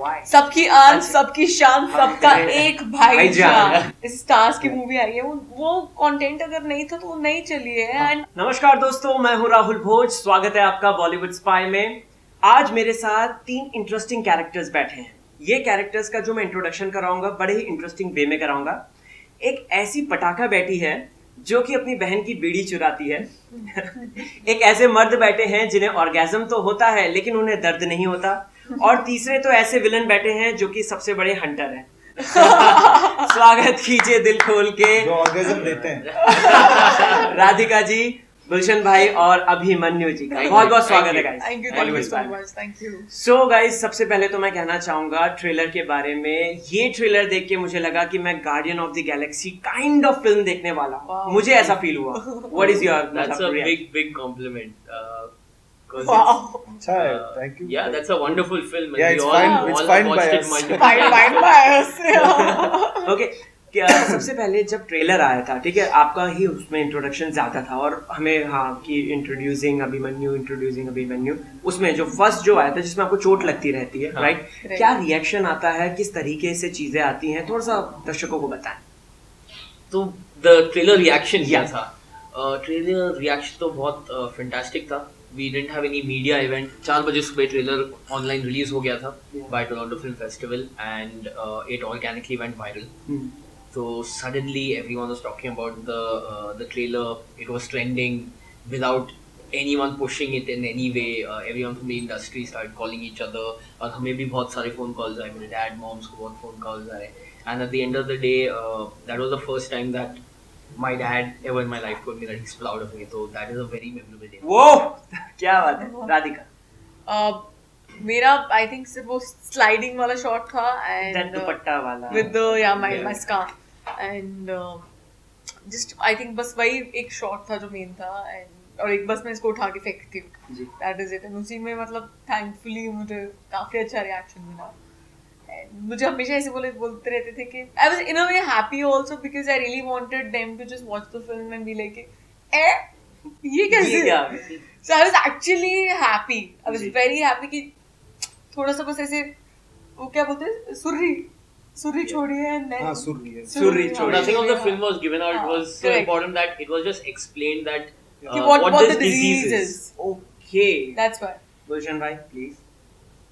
सबकी आन, सबकी शान, सबका एक भाईजान। इस स्टार्स की मूवी आई है, वो कंटेंट अगर नहीं था तो वो नहीं चली है। एंड नमस्कार दोस्तों, मैं हूँ राहुल भोज। स्वागत है आपका बॉलीवुड स्पाई में। आज मेरे साथ 3 इंटरेस्टिंग कैरेक्टर्स बैठे हैं। ये कैरेक्टर्स का जो मैं इंट्रोडक्शन कराऊंगा बड़े ही इंटरेस्टिंग वे में कराऊंगा। एक ऐसी पटाखा बैठी है जो कि अपनी बहन की बीड़ी चुराती है। एक ऐसे मर्द बैठे हैं जिन्हें ऑर्गेज्म तो होता है लेकिन उन्हें दर्द नहीं होता। और तीसरे तो ऐसे विलन बैठे हैं जो कि सबसे बड़े हंटर हैं। स्वागत कीजिए दिल खोल के, जो ऑर्गेज्म देते हैं, राधिका जी, गुलशन भाई और अभिमन्यु जी का बहुत बहुत स्वागत है guys. Thank you so much, thank you. So guys, सबसे पहले तो मैं कहना चाहूंगा ट्रेलर के बारे में। ये ट्रेलर देख के मुझे लगा कि मैं guardian of the Galaxy kind of film देखने वाला हूं। मुझे ऐसा फील हुआ। What is your That's a big compliment. 'Cause अच्छा है, thank you. yeah, that's a wonderful film. And Yeah, we it's all, fine- all it's have fine by watched it us. multiple fine bye okay, क्या सबसे पहले जब trailer आया था, ठीक है, आपका ही उसमें इंट्रोडक्शन ज्यादा था और हमें कि इंट्रोड्यूसिंग अभिमन्यु उसमें जो फर्स्ट जो आया था जिसमें आपको चोट लगती रहती है, राइट? क्या रिएक्शन आता है, किस तरीके से चीजें आती हैं, थोड़ा सा दर्शकों को बताएं। तो the trailer reaction क्या था? ट्रेलर रिएक्शन तो बहुत फैंटास्टिक था। We didn't have any media event. 4 बजे सुबह ट्रेलर ऑनलाइन रिलीज हो गया था by Toronto Film Festival and it organically went viral. So suddenly everyone was talking about the trailer. It was trending without anyone pushing it in any way. Everyone from the industry started calling each other. और हमें भी बहुत सारे phone calls आए, मेरे dad, moms को बहुत phone calls आए. And at the end of the day, that was the first time that my dad ever in my life told me that he's proud of me. So that is a very memorable day. वो क्या बात है राधिका। मेरा I think सिर्फ वो sliding वाला shot था That and दुपट्टा वाला with the my scarf and just I think बस वही एक शॉट था जो मेन था। एंड और एक बस मैं इसको उठा के फेंकती हूँ, जी। That is it. एंड उसी में मतलब थैंकफुली मुझे काफी अच्छा रिएक्शन मिला। And मुझे हमेशा ऐसे बोलते रहते थे कि I was in a way happy also because I really wanted them to just watch the film and be like ये कैसे। So I was actually happy, I was very happy कि थोड़ा सा बस ऐसे वो क्या बोलते हैं सुर्री छोड़िए एंड देन हाँ, सुर्री छोड़िए। Nothing of the film was given out. It was so correct. important that it was just explained that कि what this the disease is. Okay, That's why. गुलशन भाई प्लीज।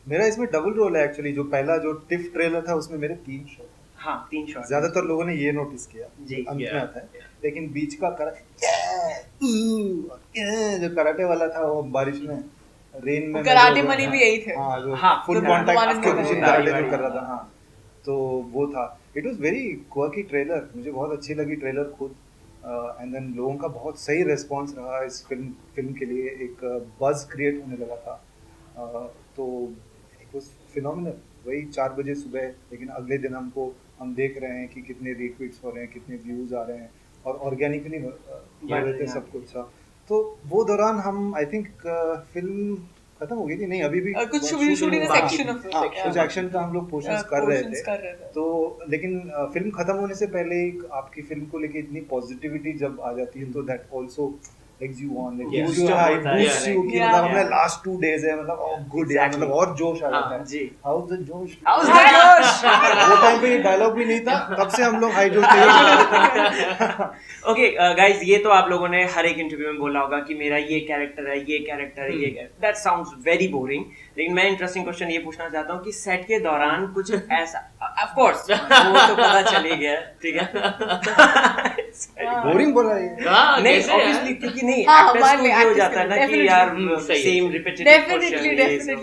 मेरा इसमें डबल रोल है actually. जो पहला जो टिफ ट्रेलर था उसमें मेरे 3 शॉट। हाँ, 3 शॉट। ज्यादातर लोगों ने ये नोटिस किया जी, अंत में yeah, आता है, लेकिन बीच का जो कराटे वाला था वो बारिश में, रेन में, कराटे मनी भी यही थे। हाँ, जो हाँ, फुल जो कांटेक्ट one आपके in the कुछ middle। कराटे right, जो कर रहा था। हाँ, तो वो था। It was very quirky trailer, मुझे बहुत अच्छी लगी ट्रेलर खुद। एंड देन लोगों का बहुत सही रिस्पांस रहा इस फिल्म के लिए। एक बज़ क्रिएट होने लगा था। तो इट वाज फिनोमिनल। वही 4 बजे सुबह, लेकिन अगले दिन हम देख रहे हैं कि कितने रीट्वीट्स हो रहे हैं, कितने व्यूज आ रहे हैं और ऑर्गेनिकली हो रहे थे सब कुछ। तो वो दौरान हम आई थिंक फिल्म खत्म हो गई थी, नहीं अभी भी कुछ शूटिंग सेक्शन ऑफ कुछ एक्शन का हम लोग पोर्शंस कर रहे थे। तो लेकिन फिल्म खत्म होने से पहले आपकी फिल्म को लेके इतनी पॉजिटिविटी जब आ जाती है तो that also x you on, like Yes. You Yeah. Boost you कि Yeah. मतलब हमने लास्ट 2 डेज है, मतलब ओह गुड यार, मतलब और जोश आ जाता है। जी। हाउ द जोश, How's the जोश? वो टाइम पे ये डायलॉग भी नहीं था, तब से हम लोग हाई जोश थे। ओके गाइस, ये तो आप लोगों ने हर एक इंटरव्यू में बोला होगा कि मेरा ये कैरेक्टर है, ये कैरेक्टर है, ये दैट साउंड्स वेरी बोरिंग। लेकिन मैं इंटरेस्टिंग क्वेश्चन ये पूछना चाहता हूँ कि सेट के दौरान कुछ ऐसा, ऑफ कोर्स वो तो पता चल ही गया, ठीक है। बोरिंग बोला ये। नहीं, कैसे यार? ऑब्वियसली, क्योंकि नहीं हाँ, एक्टर्स हमारे को में ये हो actors जाता है ना के कि लिए यार सही सेम है। रिपीटेटिव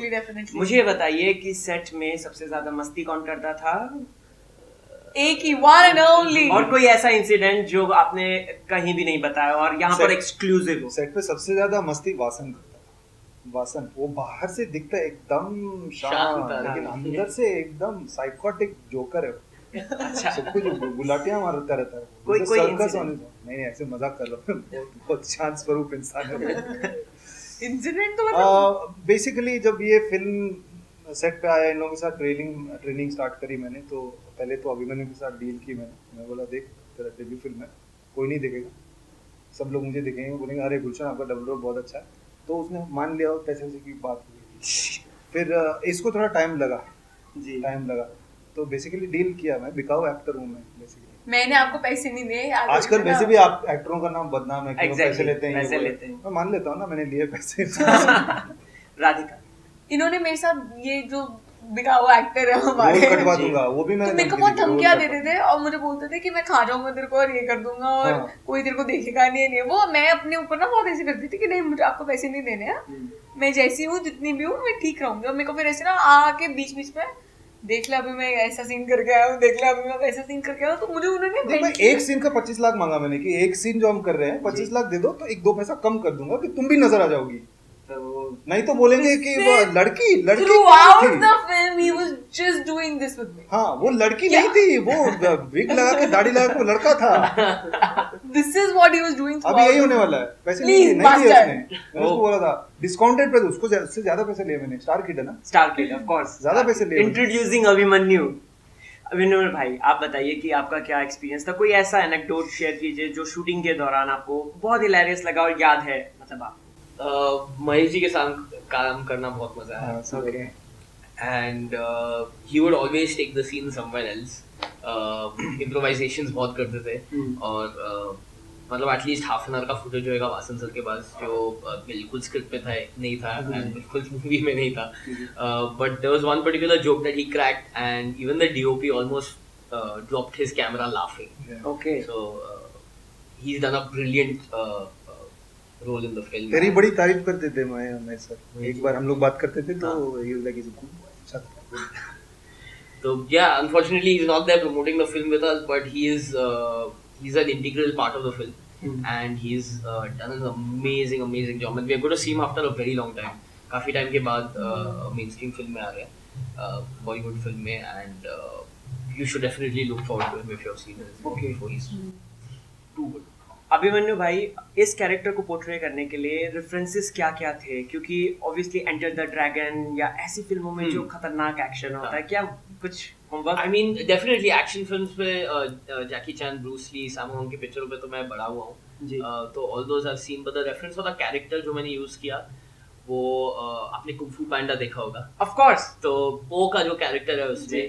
डेफिनेटली मुझे बताइए कि सेट में सबसे ज्यादा मस्ती कौन करता था? एक ही वन एंड ओनली। और कोई ऐसा इंसिडेंट जो आपने कहीं भी नहीं बताया और यहाँ पर एक्सक्लूसिव हो? सेट पे सबसे ज्यादा मस्ती वासन करता है। वासन वो बाहर से दिखता है एकदम शांत, शांत, लेकिन अंदर से एकदम साइकोटिक जोकर है। अच्छा, सब कुछ गुलाटियां मारता रहता है। कोई सर्कस incident? होने नहीं, ऐसे मजाक कर रहा हूँ। बहुत शांत स्वरूप इंसान है। इंसिडेंट तो मतलब बेसिकली जब ये फिल्म सेट पे आया, इन लोगों के साथ ट्रेनिंग स्टार्ट करी मैंने, तो पहले तो अभिमन्यु के साथ डील की मैं बोला देख तेरा डेब्यू फिल्म है, कोई नहीं देखेगा, सब लोग मुझे देखेंगे, बोलेंगे अरे गुलशन आपका डबल रोल बहुत अच्छा है। तो उसने मान लिया और पैसे की बात हुई। फिर इसको थोड़ा टाइम लगा जी। टाइम लगा। तो बेसिकली डील किया, मैं बिकाऊ एक्टर हूँ मैं बेसिकली। मैंने आपको पैसे नहीं दिए याद आजकल रखना। वैसे भी आप एक्टरों का नाम बदनाम है कि वो Exactly, पैसे लेते हैं, ये पैसे वो। लेते हैं। मैं मान लेता हूँ ना, मैंने लिए पैसे। राधिका इन्होंने मेरे साथ ये जो बिकाऊ एक्टर है रोल हमारे, कटवा जी। दूंगा, वो भी तो मैंने मेरे को धमकी बहुत दी, रोल धमकियां कटवा देते थे और मुझे बोलते थे कि मैं खा जाऊंगा तेरे को और ये कर दूंगा और हाँ। कोई तेरे को देखेगा नहीं वो। मैं अपने ऊपर ना बहुत ऐसे करती थी कि नहीं मुझे आपको पैसे नहीं देने हैं, मैं जैसी हूँ जितनी भी हूँ मैं ठीक रहूंगी। और मेरे को फिर ऐसे ना आके बीच बीच में देख ले अभी मैं ऐसा सीन करके आया हूँ, देख ले अभी मैं वैसा सीन करके आया हूँ। तो मुझे उन्होंने देख मैं एक सीन का 25 लाख मांगा मैंने कि एक सीन जो हम कर रहे हैं 25 लाख दे दो तो 1-2 पैसा कम कर दूंगा कि तुम भी नजर आ जाओगी, तो नहीं तो बोलेंगे कि वो लड़की लड़की throughout कौन the थी? film he was just doing this with me. हाँ वो लड़की नहीं थी, वो विग लगा के दाढ़ी लगा के वो लड़का था। This is what he was doing अभी यही throughout होने the वाला है, पैसे Please, नहीं दिए bastard. उसने, मैंने उसको बोला था डिस्काउंटेड पे, उसको उससे ज्यादा पैसे लिए मैंने, स्टार किड है ना। स्टार किड ऑफ कोर्स, ज्यादा पैसे लिए। इंट्रोड्यूसिंग अभिमन्यु। अभिनव भाई आप बताइए कि आपका क्या एक्सपीरियंस था, कोई ऐसा एनेक्डोट शेयर कीजिए जो शूटिंग के दौरान आपको बहुत हिलेरियस लगा और याद है, मतलब आप। महेश जी के साथ काम करना बहुत मजा आया। हाँ, सब okay And he would always take the scene somewhere else. Improvisations बहुत करते थे और मतलब एटलीस्ट हाफ एन आवर का फुटेज होएगा वासन सर के पास जो बिल्कुल स्क्रिप्ट पे था नहीं था एंड बिल्कुल मूवी में नहीं था, but there was one particular joke that he cracked and even the DOP almost dropped his camera laughing. Okay So he's done a brilliant role in the film. तेरी बड़ी तारीफ करते थे मैं सर, एक बार हम लोग बात करते थे तो ये लाइक इज अच्छा था। So yeah, unfortunately he's not there promoting the film with us, but he's an integral part of the film, and he's done an amazing job. And we are going to see him after a very long time. काफी time के बाद mainstream film में आ रहे हैं, Bollywood film में, and you should definitely look forward to him if you have seen it Okay. before. He's too good. Abhimanyu भाई इस character को पोर्ट्रे करने के लिए रेफरेंसेस क्या क्या थे, क्योंकि ऑब्वियसली एंटर द ड्रैगन या ऐसी फिल्मों में जो खतरनाक एक्शन होता है, क्या कुछ homework? I mean, definitely action films पे जैकी चैन, ब्रूस ली, सैम होंग की पिक्चरों पे तो मैं बड़ा हुआ हूँ, जी। तो all those I've seen, but the reference for the character जो मैंने यूज किया वो आपने कुंग फू पैंडा देखा होगा, ऑफ कोर्स। तो पो का जो कैरेक्टर है उसमें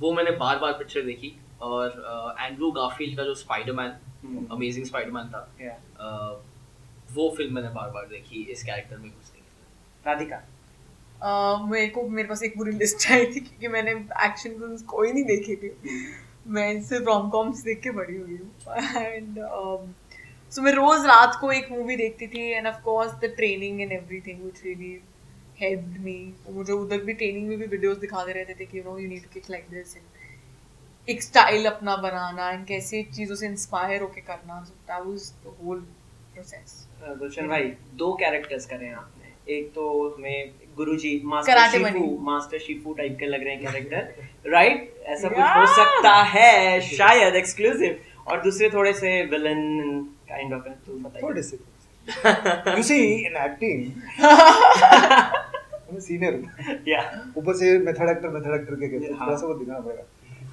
वो मैंने बार बार पिक्चर देखी, और एंड्रू गारफील्ड का जो स्पाइडरमैन, अमेजिंग स्पाइडरमैन था, वो फिल्म मैंने बार बार देखी इस कैरेक्टर में घुसने के लिए. राधिका मेरे पास एक पूरी लिस्ट आई थी क्योंकि मैंने एक्शन फिल्म्स कोई नहीं देखी थी, मैं सिर्फ रोम कॉम्स देख के बड़ी हुई हूँ। एंड सो मैं रोज रात को एक मूवी देखती थी, end of course the training and everything which really helped me. मुझे उधर भी ट्रेनिंग में भी वीडियोस दिखाते रहते थे कि you need to kick like this, एक स्टाइल अपना बनाना एंड कैसे चीजों से इंस्पायर होके करना। So that was the whole process. Gulshan भाई 2 कैरेक्टर्स करे हैं आपने, एक तो हमें गुरुजी कराटे बनी। मास्टर शिफू टाइप के लग रहे हैं कैरेक्टर, राइट? ऐसा कुछ हो सकता है शायद एक्सक्लूसिव, और दूसरे थोड़े से विलन काइंड ऑफ है, तो बताइए। थोड़े से यू सी इन एक्टिंग मैं सीनियर हूँ, या ऊपर से मेथड एक्टर के कहते हैं, हाँ। थोड़ा सा वो दिखाना पड़ेगा।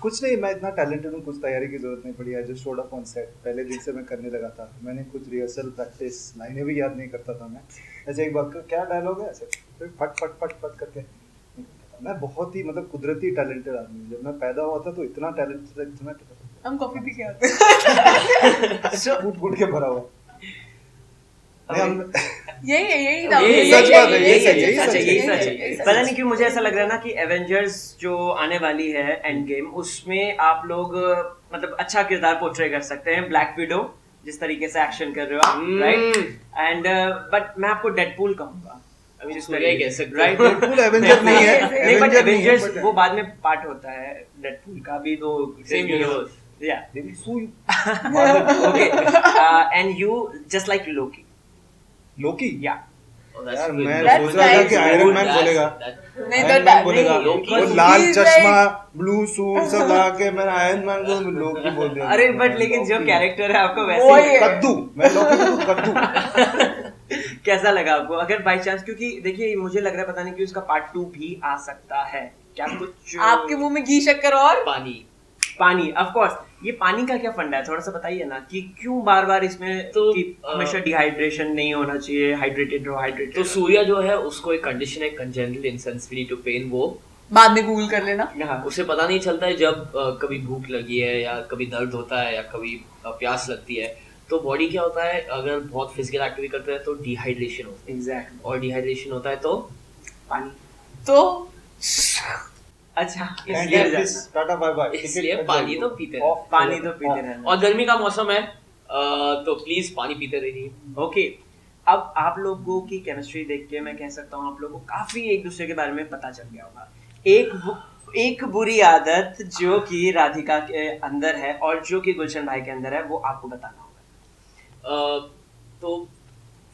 कुछ नहीं, मैं इतना टैलेंटेड हूँ, कुछ तैयारी की जरूरत नहीं पड़ी। I just showed up on set, पहले दिन से मैं करने लगा था। मैंने कुछ रिहर्सल प्रैक्टिस, लाइनें भी याद नहीं करता था मैं। ऐसे एक बार क्या डायलॉग है ऐसे फिर फट करके। मैं बहुत ही मतलब कुदरती टैलेंटेड आदमी हूँ। जब मैं पैदा हुआ था तो इतना टैलेंटेड, हम कॉफी पी के आते हैं। कूट के भरा हुआ। यही सच बात है, यही सच है। पता नहीं क्यों मुझे ऐसा लग रहा है ना कि एवेंजर्स जो आने वाली है एंड गेम, उसमें आप लोग मतलब अच्छा किरदार पोर्ट्रे कर सकते हैं। ब्लैक विडो जिस तरीके से एक्शन कर रहे हो आप, राइट? एंड बट मैं आपको डेडपूल कहूंगा, अभी सूर्या ही कह सकते राइट? डेडपूल एवेंजर नहीं है, नहीं, बट एवेंजर नहीं है, एवेंजर्स वो बाद में पार्ट होता है डेडपूल का भी, तो Same universe. या They will sue you. Okay and you just like Loki, Loki या यार मैं That's सोच रहा था nice. कि आयरन मैन बोलेगा, नहीं आयरन तो मैन बोलेगा, लोकी- वो लाल He's चश्मा like- ब्लू सूट सब लगा के मैंने आयरन मैन को लोकी बोल दिया। अरे बट लेकिन जो लोकी। कैरेक्टर है आपको वो वैसे ही है। कद्दू, मैं लोकी को कद्दू। कैसा लगा आपको? अगर बाय चांस, क्योंकि देखिए मुझे लग रहा है पता नहीं कि उसका पार्ट 2 भी आ सकता है क्या? कुछ आपके मुंह में घी शक्कर और पानी. पानी, ऑफ कोर्स। ये पानी का क्या फंडा है, थोड़ा सा बताइए ना कि क्यों बार बार इसमें तो, कि हमेशा डिहाइड्रेशन नहीं होना चाहिए, हाइड्रेटेड रहो, हाइड्रेटेड। तो सूर्या जो है उसको एक कंडीशन है, कंजेनिटल इंसेंसिटिविटी टू पेन, वो बाद में गूगल कर लेना। हाँ, उसे पता नहीं चलता है जब कभी भूख लगी है या कभी दर्द होता है या कभी प्यास लगती है, तो बॉडी क्या होता है, अगर बहुत फिजिकल एक्टिविटी करते हैं तो डिहाइड्रेशन होता है, एग्जैक्टली। और डिहाइड्रेशन होता है तो पानी। तो अच्छा, And इसलिए like this, tata bye bye. इसलिए पानी तो पीते रहना। Off, पानी तो पीते off. रहना। और गर्मी का मौसम है तो प्लीज पानी पीते रहिए। ओके, अब आप लोगों की केमिस्ट्री देख के मैं कह सकता हूँ आप लोगों को काफी एक दूसरे के बारे में पता चल गया होगा। एक बुरी आदत जो कि राधिका के अंदर है और जो कि गुलशन भाई के अंदर है, वो आपको बताना होगा। तो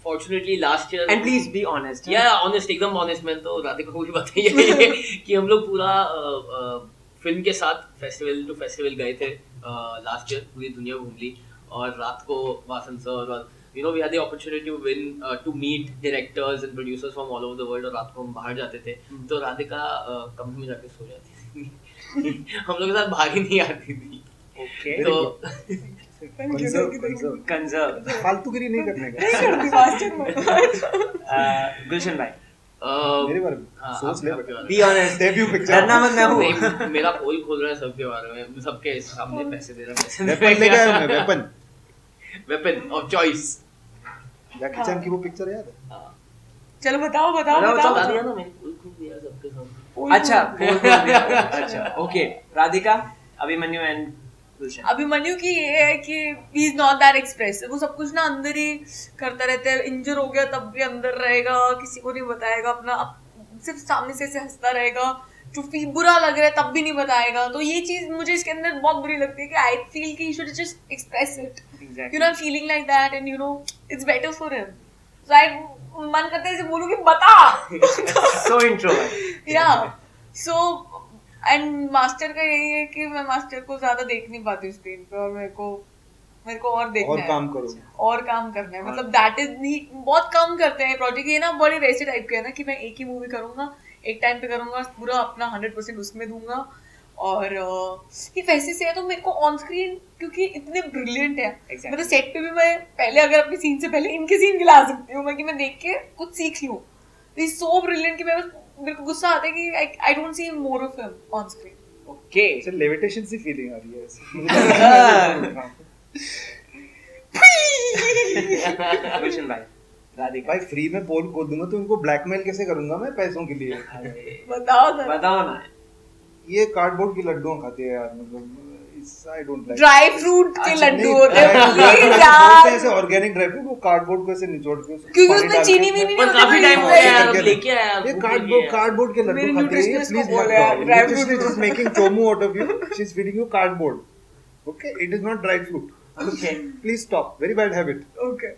fortunately last year, and please be honest. या ऑनेस्ट, एकदम ऑनेस्ट। मैंने तो राधिका को भी बताइए कि हम लोग पूरा फिल्म के साथ फेस्टिवल टू फेस्टिवल गए थे लास्ट ईयर, पूरी दुनिया घूम ली, और रात को वासन सर और you know we had the opportunity to meet directors and producers from all over the world, और रात को हम बाहर जाते थे तो राधिका कमरे में जाके सो जाती थी हम लोग के साथ बाहर ही नहीं आती थी। ओके, तो कंजर्व। फालतूगिरी नहीं करने का। गुलशन भाई, मेरे बारे में हाँ, सोच ले आपके बेटा। बारे में। Be honest. Debut picture. डरना मत, मैं हूँ। नहीं, मेरा पोल खोल रहा है सबके बारे में, सबके सामने पैसे दे रहा है, वेपन लेके आया मैं, weapon. Weapon of choice. Jackie Chan की वो पिक्चर याद है? चलो बताओ बताओ बताओ, बताओ, बता बताओ। दिया ना मैंने, पोल खोल दिया सबके सामने। अच्छा, बोल दिया। अच्छा, ओके, राधिका, अभिमन्यु एंड गुलशन। अभिमन्यु की ये है कि he is not that expressive, वो सब कुछ ना अंदर ही करता रहता है, इंजर हो गया तब भी अंदर रहेगा, किसी को नहीं बताएगा अपना, सिर्फ सामने से ऐसे हंसता रहेगा, जो बुरा लग रहा है तब भी नहीं बताएगा। तो ये चीज मुझे इसके अंदर बहुत बुरी लगती है कि आई फील कि he should just express it, you know, I am feeling like that and you know it's better for him. So I मन करता है इसे बोलूं कि बता। So introvert. या सो एंड मास्टर का यही है कि मैं मास्टर को ज्यादा देख नहीं पाती स्क्रीन पे, और मेरे को और देखना और है, काम करो। और काम करना है, मतलब दैट इज नहीं, बहुत कम करते हैं प्रोजेक्ट। ये ना बड़े वैसे टाइप के है ना कि मैं एक ही मूवी करूंगा, एक टाइम पे करूंगा, पूरा अपना 100% उसमें दूंगा, और ये वैसे से है तो मेरे को ऑन स्क्रीन क्योंकि इतने ब्रिलियंट है, मतलब सेट पे भी मैं पहले अगर अपने सीन से पहले इनके सीन गिला सकती हूँ मैं, कि मैं देख के कुछ सीख लूँ। इज सो ब्रिलियंट कि मेरे को गुस्सा आता है कि I don't see more of him on screen. Okay, ऐसे लेविटेशन सी फीलिंग आ रही है ऐसे। गुलशन भाई, राधिका। भाई फ्री में पोल खोल दूंगा तो उनको ब्लैकमेल कैसे करूंगा मैं पैसों के लिए? बताओ जरा। बताओ ना। ये कार्डबोर्ड की लड्डुओं खाते हैं यार, मतलब I don't like. Dry fruit के अच्छा, लड्डू नहीं, होते हैं ड्राई प्लीज फ्रूट यार, ऐसे ऑर्गेनिक ड्राई फ्रूट, वो कार्डबोर्ड को ऐसे निचोड़ के क्योंकि उसमें चीनी भी नहीं पर होती। काफी टाइम हो भाई, गया यार, करके लेके आया यार, ये भूख कार्डबोर्ड लगी है। कार्डबोर्ड के मेरी लड्डू खाती है ये, nutritionist प्लीज को मत बोलो यार, खाओ। dry Nutritionist fruit। is making chomu out of you, she is feeding you cardboard, okay, it is not dried fruit, Okay. please stop, very bad habit. Okay.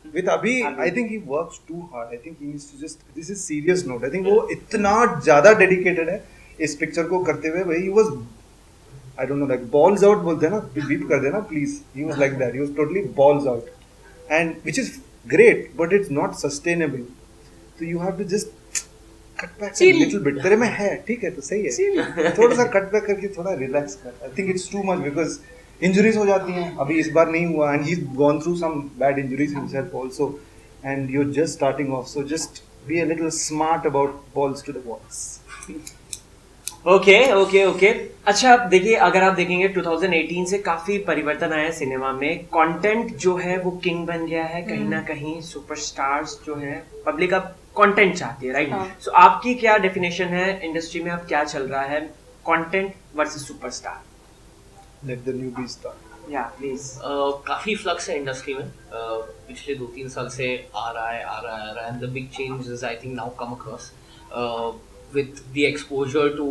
With Abhi, I think he works too hard. I think he needs to just, this is serious note, I think वो इतना ज़्यादा dedicated है इस picture को करते हुए। भाई he was, I don't know, like balls out बोलते हैं ना, बीप कर देना please, he was like that, he was totally balls out, and which is great but it's not sustainable, so you have to just cut back a Chill. little bit। तेरे में है, ठीक है, तो सही है, थोड़ा सा कट बैक करके थोड़ा रिलैक्स कर। I think it's too much because injuries हो जाती हैं, अभी इस बार नहीं हुआ, and he's gone through some bad injuries himself also, and you're just starting off, so just be a little smart about balls to the walls. Okay okay okay. अच्छा, देखिए, अगर आप देखेंगे 2018 से काफी परिवर्तन आया है सिनेमा में। कंटेंट जो है वो किंग बन गया है, कहीं ना कहीं सुपरस्टार्स जो है, पब्लिक अब कंटेंट चाहती है, राइट? हाँ। सो आपकी क्या डेफिनेशन है इंडस्ट्री में, अब क्या चल रहा है, content versus superstar? Let the newbies start. या प्लीज। काफी फ्लक्स है इंडस्ट्री में, पिछले 2-3 साल से आ रहा है, and the big change is I think now come across with the exposure to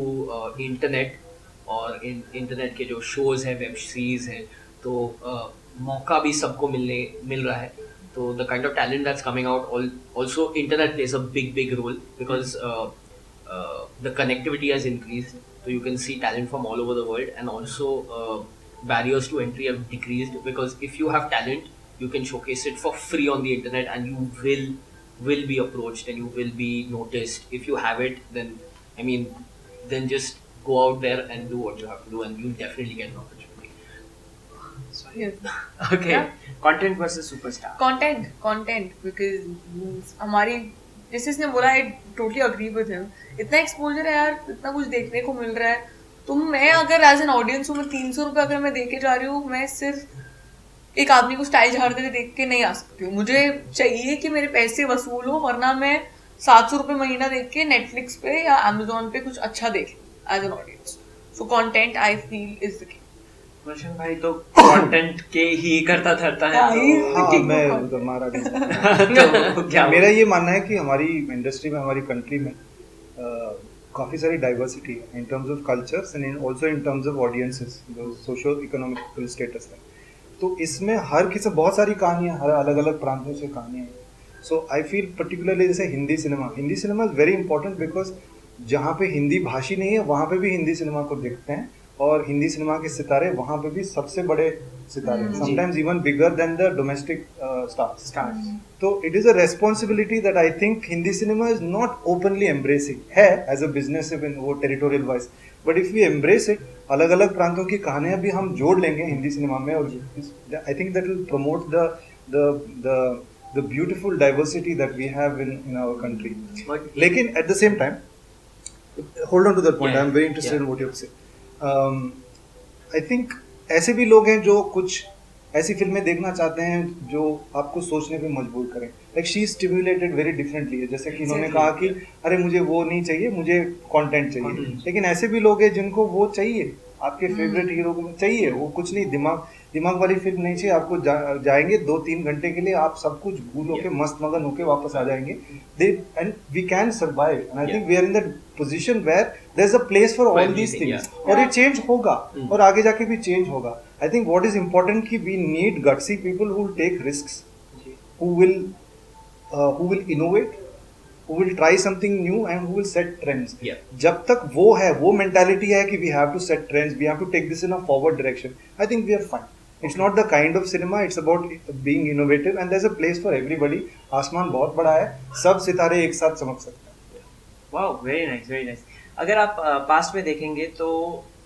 internet, और इंटरनेट के जो शोज हैं, वेब सीरीज हैं, तो मौका भी सबको मिल रहा है। तो the kind of talent that's coming out, also internet plays a big role because the connectivity has increased, so you can see talent from all over the world, and also barriers to entry have decreased, because if you have talent you can showcase it for free on the internet, and you will be approached and you will be noticed. If you have it, then I mean, then just go out there and do what you have to do, and you'll definitely get an opportunity. Yes. Okay, content versus superstar. Content because हमारी जैसे इसने बोला, I totally agree with him, इतना exposure है यार, इतना कुछ देखने को मिल रहा है। तो मैं अगर एज एन ऑडियंस हूँ, मैं 300 रुपये अगर मैं दे के जा रही हूँ, मैं सिर्फ एक आदमी को स्टाइल झाड़ते हुए देख के नहीं आ सकती हूँ। मुझे चाहिए कि मेरे पैसे वसूल हो, वरना मैं 700 रुपये महीना देख के नेटफ्लिक्स पे या अमेजोन पे कुछ अच्छा देख लूँ as an audience. So content I feel is the key. Gulshan भाई तो कंटेंट के ही करता धरता है, हाँ, मैं उधर मारा तो क्या मेरा ये मानना है कि हमारी इंडस्ट्री में, हमारी कंट्री में काफ़ी सारी डाइवर्सिटी है in terms of cultures and also in terms of audiences, जो सोशो इकोनॉमिकल स्टेटस है। तो इसमें हर किसी बहुत सारी कहानियाँ, हर अलग अलग प्रांतों से कहानियाँ हैं। सो आई फील पर्टिकुलरली जैसे Hindi cinema is very important because जहाँ पे हिंदी भाषी नहीं है वहाँ पे भी हिंदी सिनेमा को देखते हैं, और हिंदी सिनेमा के सितारे वहाँ पे भी सबसे बड़े सितारे हैं, sometimes even bigger than the domestic stars. तो it is a responsibility that I think Hindi cinema is not openly embracing है एज अ बिजनेस इन वो territorial wise, but if we embrace it, अलग अलग प्रांतों की कहानियाँ भी हम जोड़ लेंगे हिंदी सिनेमा में, और I think that will promote the beautiful diversity that we have in our country. लेकिन at the same time, hold on to that point, I am very interested in what you have said. I think ऐसे भी लोग हैं जो कुछ ऐसी फिल्में देखना चाहते हैं जो आपको सोचने पे मजबूर करें, like she stimulated very differently है, जैसे कि इन्होंने कहा कि अरे मुझे वो नहीं चाहिए, मुझे कंटेंट चाहिए। लेकिन ऐसे भी लोग हैं जिनको वो चाहिए, आपके फेवरेट हीरो को चाहिए, वो कुछ नहीं, दिमाग वाली फिल्म नहीं चाहिए आपको, जाएंगे 2-3 घंटे के लिए, आप सब कुछ भूल होके मस्त मगन होके वापस आ जाएंगे। And we can survive, and I think we are in that position where there is a place for all these things, और ये चेंज होगा और आगे जाके भी चेंज होगा। I think what is important कि we need gutsy people who will take risks, who will innovate, who will try something new and who will set trends. जब तक वो है, वो mentality है कि we have to set trends, we have to take this in a forward direction, I think we are fine. It's not the kind of cinema, it's about being innovative and there's a place for everybody. आसमान बहुत बड़ा है, सब सितारे एक साथ चमक सकते हैं। Wow, very nice, very nice. अगर आप पास्ट में देखेंगे तो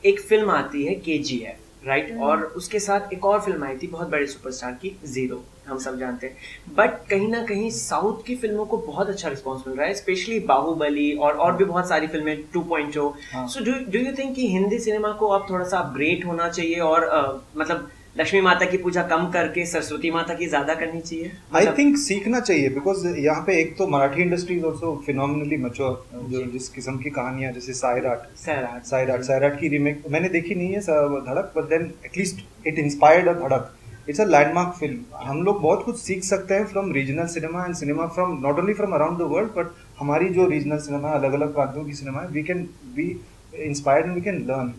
एक फिल्म आती है KGF, राइट, और उसके साथ एक और फिल्म आई थी बहुत बड़े सुपरस्टार की, जीरो, हम सब जानते हैं। बट कहीं ना कहीं साउथ की फिल्मों को बहुत अच्छा रिस्पांस मिल रहा है, स्पेशली बाहुबली और भी बहुत सारी फिल्में 2.0। सो डू यू थिंक कि हिंदी सिनेमा को अब थोड़ा सा अपग्रेड होना चाहिए और मतलब लक्ष्मी माता की पूजा कम करके सरस्वती माता की ज्यादा करनी चाहिए? आई थिंक सीखना चाहिए, बिकॉज यहाँ पे एक तो Marathi industry is also phenomenally mature, जो जिस किस्म की कहानियां, जैसे सायराट की रीमेक मैंने देखी नहीं है, Dhadak, but then at least it inspired a Dhadak. It's a landmark film. हम लोग बहुत कुछ सीख सकते हैं from regional cinema and cinema from not only from around the world, but हमारी जो रीजनल सिनेमा है, अलग अलग प्रांतों की सिनेमा है, we can be inspired and we can learn.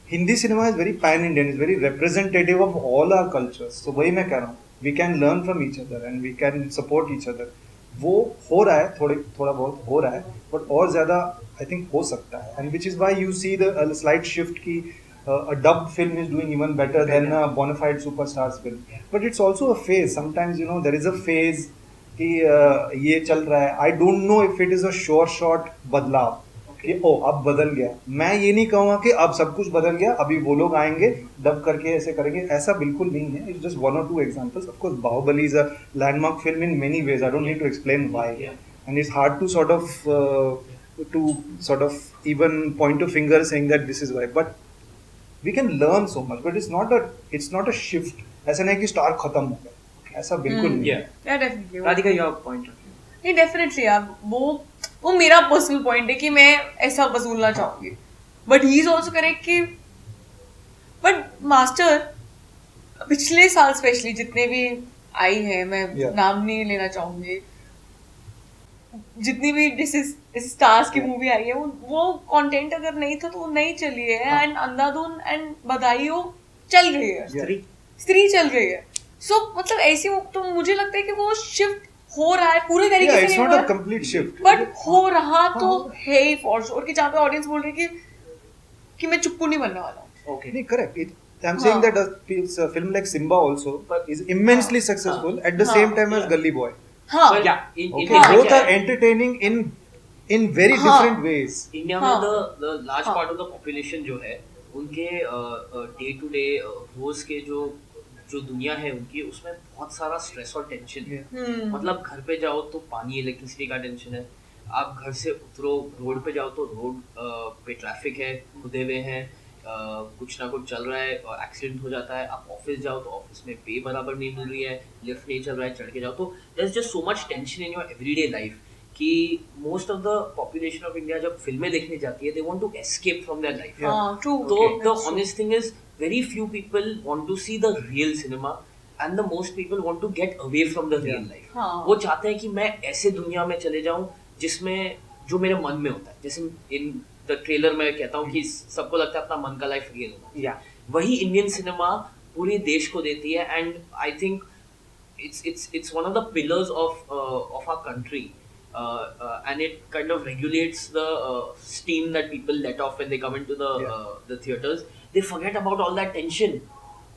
Hindi cinema is very pan Indian, is very representative of all our cultures, तो वही मैं कह रहा हूँ, we can learn from each other and we can support each other. वो हो रहा है, थोड़ा बहुत हो रहा है, बट और ज़्यादा आई थिंक हो सकता है, and which is why you see the slight shift की a dubbed film is doing even better than a bona fide superstars film. But it's also a phase. Sometimes, you know, there is a phase कि ये चल रहा है. I don't know if it is a sure shot बदलाव कि ओ अब बदल गया. मैं ये नहीं कहूँगा कि अब सब कुछ बदल गया, अभी वो लोग आएंगे डब करके ऐसे करेंगे, ऐसा बिल्कुल नहीं है. It's just 1 or 2 examples. Of course, Bahubali is a landmark film in many ways. I don't need to explain why. And it's hard to sort of even point a finger saying that this is why. But we can learn so much, but it's not a shift. ऐसा नहीं कि star खत्म हो गया, ऐसा बिल्कुल नहीं है। Yeah, definitely. Radhika, your point of view? नहीं, definitely यार, वो मेरा पर्सनल पॉइंट है कि मैं ऐसा वसूलना चाहूंगी, but he is also correct कि बट मास्टर पिछले साल स्पेशली जितने भी आई है, मैं नाम नहीं लेना चाहूंगी, जितनी भी जैसे स्टार्स की मूवी आई है, वो कंटेंट अगर नहीं था तो वो नहीं चली है, एंड अंधाधुन एंड बधाइयो चल रही है, स्त्री चल रही है। सो मतलब ऐसी तो मुझे लगता है कि वो शिफ्ट हो रहा है पूरे तरीके से, नहीं हो रहा कंप्लीट शिफ्ट, बट हो रहा तो है ही फॉर श्योर, कि जहाँ पे ऑडियंस बोल रही है कि मैं चुप्पू नहीं बनने वाला हूँ। Okay. नहीं, correct. I'm saying that a film like Simba also is immensely successful at the same time as Gully Boy. हाँ, Okay, both are entertaining in very different ways. India में the large part of the population जो है, उनके day to day रोज के जो दुनिया है उनकी, उसमें बहुत सारा स्ट्रेस और टेंशन है। मतलब घर पे जाओ तो पानी इलेक्ट्रिसिटी का टेंशन है, आप घर से उतरो, रोड पे जाओ तो रोड पे ट्रैफिक है, खुदे हुए हैं, कुछ ना कुछ चल रहा है, एक्सीडेंट हो जाता है। आप ऑफिस जाओ तो ऑफिस में पे बराबर नहीं मिल रही है, लिफ्ट नहीं चल रहा है, चढ़ के जाओ तो there is just so much tension in your everyday life कि most of the population of India जब फिल्में देखने जाती है they want to escape from their life. True. तो the honest thing is very few people want to see the real cinema and the most people want to get away from the real life. हाँ. वो चाहते हैं कि मैं ऐसे दुनिया में चले जाऊं जिसमें जो मेरे मन में होता है, जैसे इन द ट्रेलर में कहता हूँ कि सबको लगता है अपना मन का लाइफ रियल होना। या वही इंडियन सिनेमा पूरे देश को देती है and I think it's one of the pillars of our country. And it kind of regulates the steam that people let off when they come into the theaters. They forget about all that tension.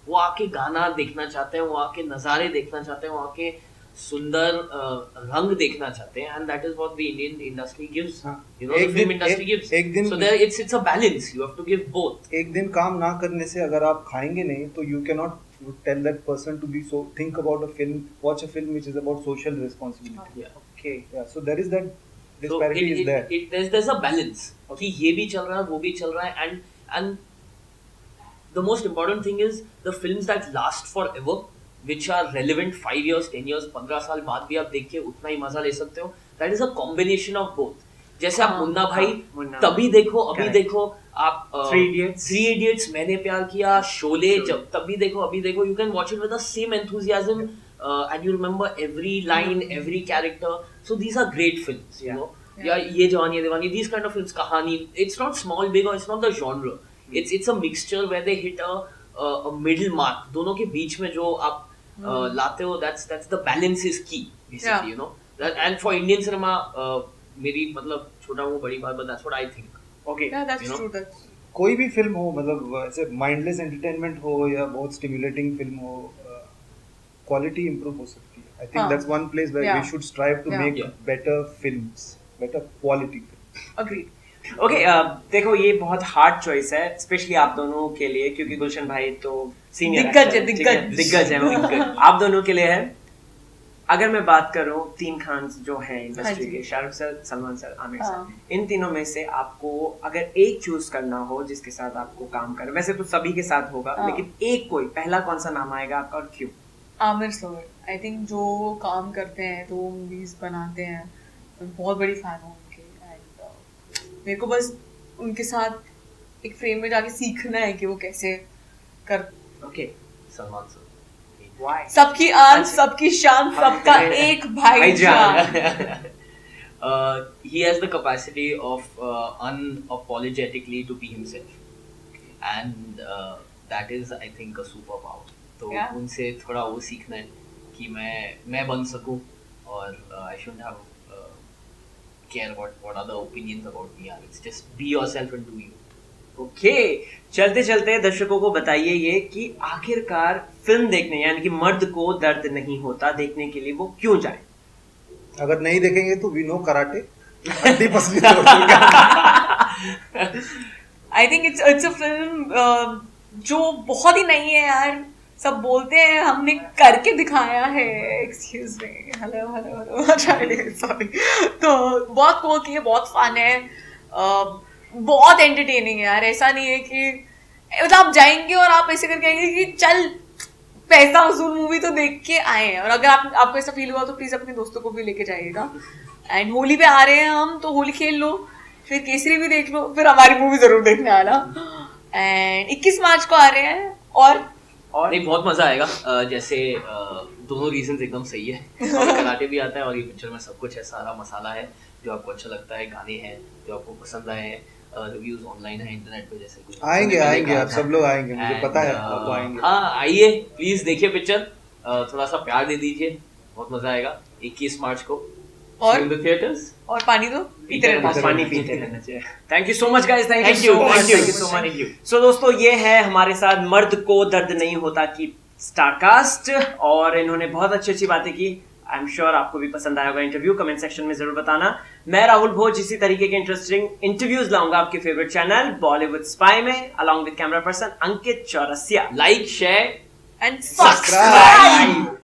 वो आके गाना देखना चाहते हैं, वो आके नज़ारे देखना चाहते हैं, वो आके सुंदर रंग देखना चाहते हैं, and that is what the Indian industry gives. You know, the film industry gives. So there it's a balance. You have to give both. एक दिन काम ना करने से अगर आप खाएंगे नहीं तो you cannot tell that person to be so think about a film, watch a film which is about social responsibility. Yeah. Okay So there is that So disparity is there. there's a balance. कि ये भी चल रहा है, वो भी चल रहा है, and the most important thing is the films that last forever, which are relevant 5 years, 10 years, 15 साल बाद भी आप देख के उतना ही मजा ले सकते हो. That is a combination of both. जैसे आप मुन्ना भाई मुन्ना तभी देखो, अभी Correct. देखो, आप Three Idiots, मैंने प्यार किया, शोले जब तभी देखो, अभी देखो, you can watch it with the same enthusiasm and you remember every line, every character. So these are great films, you know. या ये जवानी है दीवानी, these kind of films, कहानी, it's not small big or it's not the genre. It's a mixture where they hit a middle mark. दोनों के बीच में जो आप लाते हो, that's the balance is key basically, you know. And for Indian cinema, मेरी मतलब छोटा मुंह बड़ी बात, but that's what I think. Okay Yeah, that's You know? true. That's कोई भी फिल्म हो, मतलब ऐसे माइंडलेस एंटरटेनमेंट हो या बहुत स्टिमुलेटिंग फिल्म हो, क्वालिटी इंप्रूव हो सकती है. आई थिंक हाँ. That's one place where we Yeah. Should strive to Yeah. Make Yeah. Better films, better quality films. agreed. Okay देखो ये बहुत हार्ड चॉइस है स्पेशली आप दोनों के लिए क्योंकि गुलशन भाई तो सीनियर दिग्गज है, दिग्गज. दिग्गज है वो. आप दोनों के लिए है. अगर मैं बात करूं तीन खान जो है इंडस्ट्री हाँ जी. के, Shahrukh sir, Salman sir, Aamir sir, हाँ. इन तीनों में से आपको अगर एक चूज करना हो जिसके साथ आपको काम कर, वैसे तो सभी के साथ होगा हाँ. लेकिन एक कोई पहला कौन सा नाम आएगा आपका और क्यों? आमिर सर, आई थिंक जो वो काम करते हैं, तो मूवीज बनाते हैं, मैं बहुत बड़ी फैन हूँ उनके. एंड मेरे को बस उनके साथ एक फ्रेम में जाके सीखना है कि वो कैसे कर. Okay Salman sir. व्हाई? सबकी आन, सबकी शान, सबका एक भाईजान. He has the capacity of unapologetically to be himself, and that is, I think, a superpower. तो Yeah. उनसे थोड़ा वो सीखना है कि मैं बन सकूं और I shouldn't have care what other opinions about me are. It's just be yourself and do you. Okay चलते चलते दर्शकों को बताइए ये कि आखिरकार फिल्म देखने यानी कि मर्द को दर्द नहीं होता देखने के लिए वो क्यों जाए? अगर नहीं देखेंगे तो वी नो कराटे, हड्डी पसली तोड़ देगा. I think it's a film जो बहुत ही नई है यार. सब बोलते हैं हमने करके दिखाया है. Excuse me, hello hello hello, sorry. तो बहुत कोकी है, बहुत फन है, बहुत एंटरटेनिंग है यार. ऐसा नहीं है कि मतलब आप जाएंगे और आप ऐसे करके आएंगे कि चल पैसा वसूल मूवी तो देख के आए हैं. और अगर आपको ऐसा फील हुआ तो प्लीज अपने दोस्तों को भी लेके जाइएगा. एंड होली पे आ रहे हैं हम, तो होली खेल लो, फिर केसरी भी देख लो, फिर हमारी मूवी जरूर देखने आना. एंड 21 मार्च को आ रहे हैं. और नहीं, बहुत मजा आएगा. जैसे दोनों रीजंस एकदम सही है. हमें कराटे भी आता है और ये पिक्चर में सब कुछ है, सारा मसाला है जो आपको अच्छा लगता है, गाने हैं जो आपको पसंद आए हैं, रिव्यूज ऑनलाइन है इंटरनेट पे, जैसे कुछ आएंगे आप सब लोग आएंगे, मुझे पता है आपको आएंगे. हाँ आइए प्लीज, देखिए पिक्चर, थोड़ा सा प्यार दे दीजिए, बहुत मजा आएगा. 21 मार्च को और in the theaters. और पानी तो पीते रहना. पानी पीते रहना चाहिए. Thank you so much guys, thank Thank you you, so thank much, you. Thank you so much. So दोस्तों ये है हमारे साथ मर्द को दर्द नहीं होता की स्टारकास्ट और इन्होंने बहुत अच्छी अच्छी बातें की. आई एम श्योर आपको भी पसंद आया होगा इंटरव्यू. कमेंट सेक्शन में जरूर बताना. मैं राहुल भोज इसी तरीके के इंटरेस्टिंग इंटरव्यूज लाऊंगा आपके फेवरेट चैनल बॉलीवुड स्पाई में, along with camera person Ankit Chaurasia. Like, share and Subscribe.